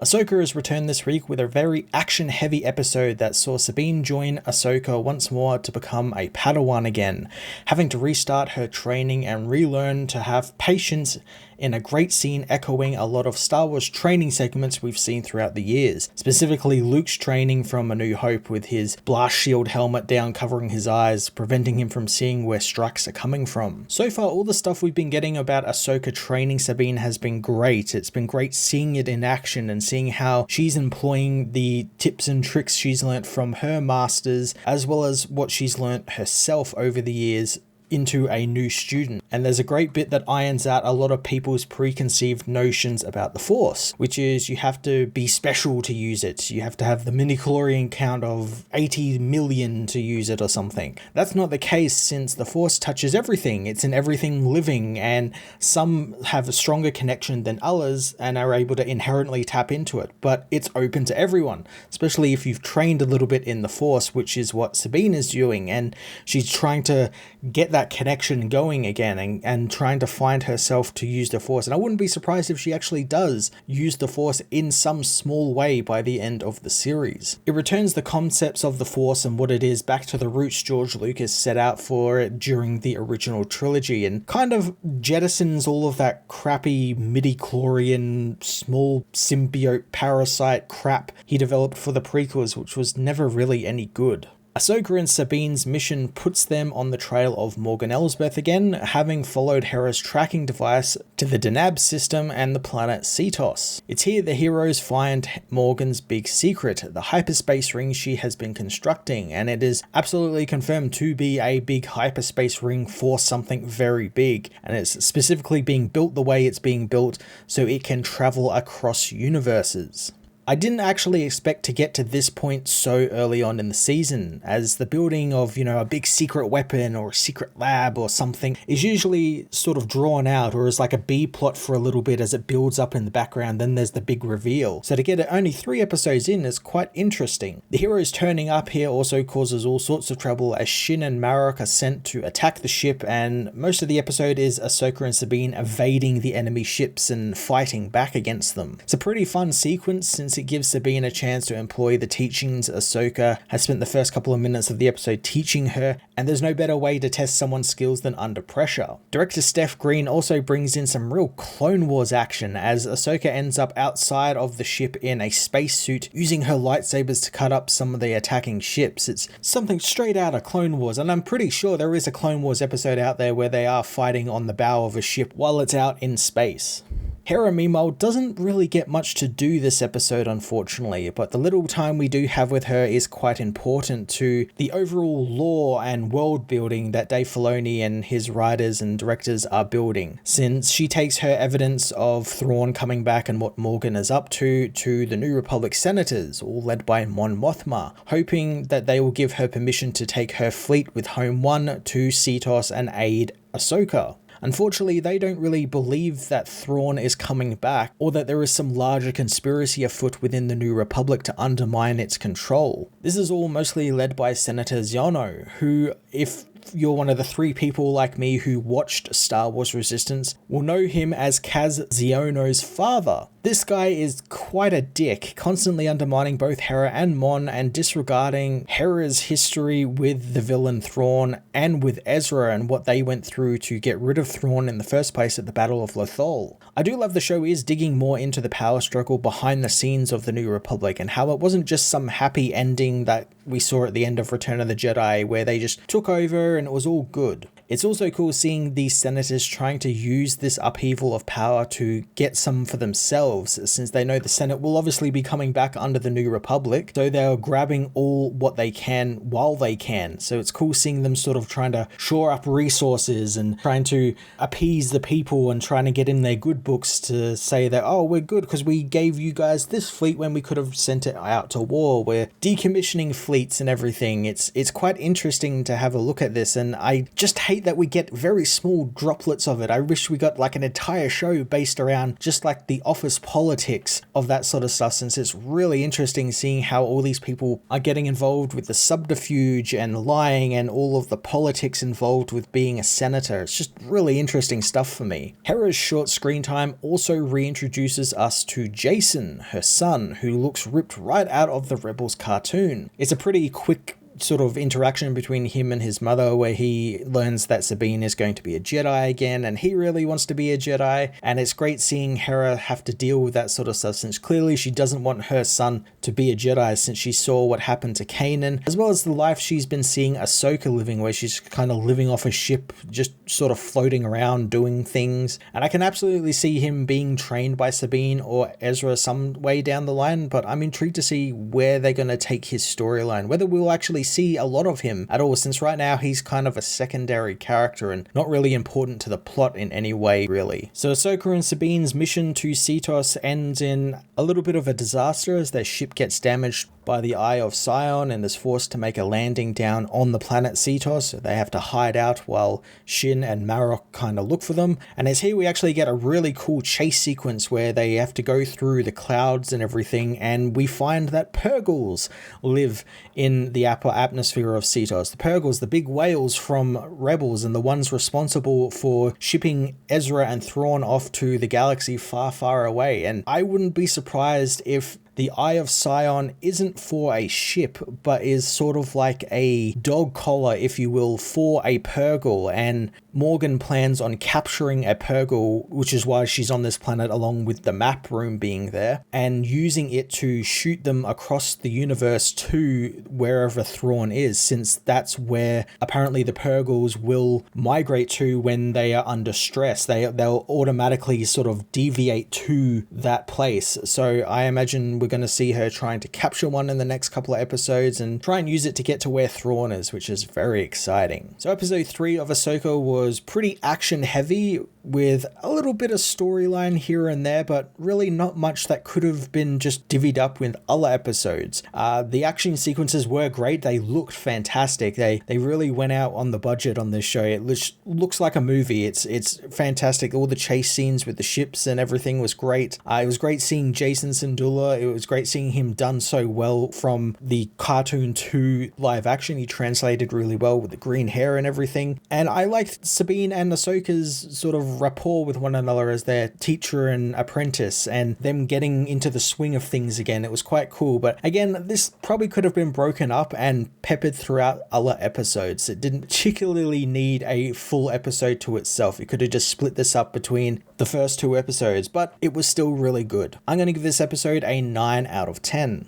Ahsoka has returned this week with a very action-heavy episode that saw Sabine join Ahsoka once more to become a Padawan again, having to restart her training and relearn to have patience in a great scene echoing a lot of Star Wars training segments we've seen throughout the years, specifically Luke's training from A New Hope with his blast shield helmet down covering his eyes, preventing him from seeing where strikes are coming from. So far, all the stuff we've been getting about Ahsoka training Sabine has been great. It's been great seeing it in action and seeing how she's employing the tips and tricks she's learnt from her masters, as well as what she's learnt herself over the years into a new student. And there's a great bit that irons out a lot of people's preconceived notions about the Force, which is you have to be special to use it. You have to have the midi-chlorian count of 80 million to use it or something. That's not the case, since the Force touches everything. It's in everything living, and some have a stronger connection than others and are able to inherently tap into it, but it's open to everyone, especially if you've trained a little bit in the Force, which is what Sabine is doing, and she's trying to get that connection going again and trying to find herself to use the Force. And I wouldn't be surprised if she actually does use the Force in some small way by the end of the series. It returns the concepts of the Force and what it is back to the roots George Lucas set out for it during the original trilogy, and kind of jettisons all of that crappy midi-chlorian small symbiote parasite crap he developed for the prequels, which was never really any good. Ahsoka and Sabine's mission puts them on the trail of Morgan Elsbeth again, having followed Hera's tracking device to the Denab system and the planet Cetos. It's here the heroes find Morgan's big secret, the hyperspace ring she has been constructing, and it is absolutely confirmed to be a big hyperspace ring for something very big, and it's specifically being built the way it's being built so it can travel across universes. I didn't actually expect to get to this point so early on in the season, as the building of, a big secret weapon or a secret lab or something is usually sort of drawn out, or is like a B plot for a little bit as it builds up in the background, then there's the big reveal. So to get it only 3 episodes in is quite interesting. The heroes turning up here also causes all sorts of trouble as Shin and Marok are sent to attack the ship, and most of the episode is Ahsoka and Sabine evading the enemy ships and fighting back against them. It's a pretty fun sequence, since it gives Sabine a chance to employ the teachings Ahsoka has spent the first couple of minutes of the episode teaching her, and there's no better way to test someone's skills than under pressure. Director Steph Green also brings in some real Clone Wars action, as Ahsoka ends up outside of the ship in a spacesuit, using her lightsabers to cut up some of the attacking ships. It's something straight out of Clone Wars, and I'm pretty sure there is a Clone Wars episode out there where they are fighting on the bow of a ship while it's out in space. Hera, meanwhile, doesn't really get much to do this episode, unfortunately, but the little time we do have with her is quite important to the overall lore and world building that Dave Filoni and his writers and directors are building, since she takes her evidence of Thrawn coming back and what Morgan is up to the New Republic senators, all led by Mon Mothma, hoping that they will give her permission to take her fleet with Home One to Cetos and aid Ahsoka. Unfortunately, they don't really believe that Thrawn is coming back, or that there is some larger conspiracy afoot within the New Republic to undermine its control. This is all mostly led by Senator Ziono, who, if you're one of the 3 people like me who watched Star Wars Resistance, will know him as Kaz Ziono's father. This guy is quite a dick, constantly undermining both Hera and Mon and disregarding Hera's history with the villain Thrawn and with Ezra and what they went through to get rid of Thrawn in the first place at the Battle of Lothal. I do love the show is digging more into the power struggle behind the scenes of the New Republic, and how it wasn't just some happy ending that we saw at the end of Return of the Jedi where they just took over and it was all good. It's also cool seeing these senators trying to use this upheaval of power to get some for themselves, since they know the Senate will obviously be coming back under the New Republic, so they're grabbing all what they can while they can. So it's cool seeing them sort of trying to shore up resources and trying to appease the people and trying to get in their good books to say that, oh, we're good because we gave you guys this fleet when we could have sent it out to war. We're decommissioning fleets and everything. It's quite interesting to have a look at this, and I just hate hate that we get very small droplets of it. I wish we got like an entire show based around just like the office politics of that sort of stuff, since it's really interesting seeing how all these people are getting involved with the subterfuge and lying and all of the politics involved with being a senator. It's just really interesting stuff for me. Hera's short screen time also reintroduces us to Jason, her son, who looks ripped right out of the Rebels cartoon. It's a pretty quick sort of interaction between him and his mother, where he learns that Sabine is going to be a Jedi again and he really wants to be a Jedi, and it's great seeing Hera have to deal with that sort of stuff, since clearly she doesn't want her son to be a Jedi since she saw what happened to Kanan, as well as the life she's been seeing Ahsoka living, where she's kind of living off a ship, just sort of floating around doing things. And I can absolutely see him being trained by Sabine or Ezra some way down the line, but I'm intrigued to see where they're going to take his storyline, whether we'll actually see a lot of him at all, since right now he's kind of a secondary character and not really important to the plot in any way, really. So Ahsoka and Sabine's mission to Cetos ends in a little bit of a disaster as their ship gets damaged by the Eye of Sion and is forced to make a landing down on the planet Cetos. They have to hide out while Shin and Marok kind of look for them. And it's here we actually get a really cool chase sequence where they have to go through the clouds and everything, and we find that Purgles live in the upper atmosphere of Cetos. The Purgles, the big whales from Rebels, and the ones responsible for shipping Ezra and Thrawn off to the galaxy far, far away. And I wouldn't be surprised if the Eye of Sion isn't for a ship, but is sort of like a dog collar, if you will, for a Purgle, and Morgan plans on capturing a Purgle, which is why she's on this planet along with the map room being there, and using it to shoot them across the universe to wherever Thrawn is, since that's where apparently the Purgles will migrate to when they are under stress. They'll automatically sort of deviate to that place. So I imagine we're going to see her trying to capture one in the next couple of episodes and try and use it to get to where Thrawn is, which is very exciting. So episode 3 of Ahsoka was pretty action heavy, with a little bit of storyline here and there, but really not much that could have been just divvied up with other episodes. The action sequences were great. They looked fantastic. They really went out on the budget on this show. It looks like a movie. It's fantastic. All the chase scenes with the ships and everything was great. It was great seeing Jason Syndulla. It was great seeing him done so well from the cartoon to live action. He translated really well with the green hair and everything. And I liked Sabine and Ahsoka's sort of rapport with one another as their teacher and apprentice, and them getting into the swing of things again. It was quite cool. But again, this probably could have been broken up and peppered throughout other episodes. It didn't particularly need a full episode to itself. It could have just split this up between the first 2 episodes, but it was still really good. I'm going to give this episode a 9 out of 10.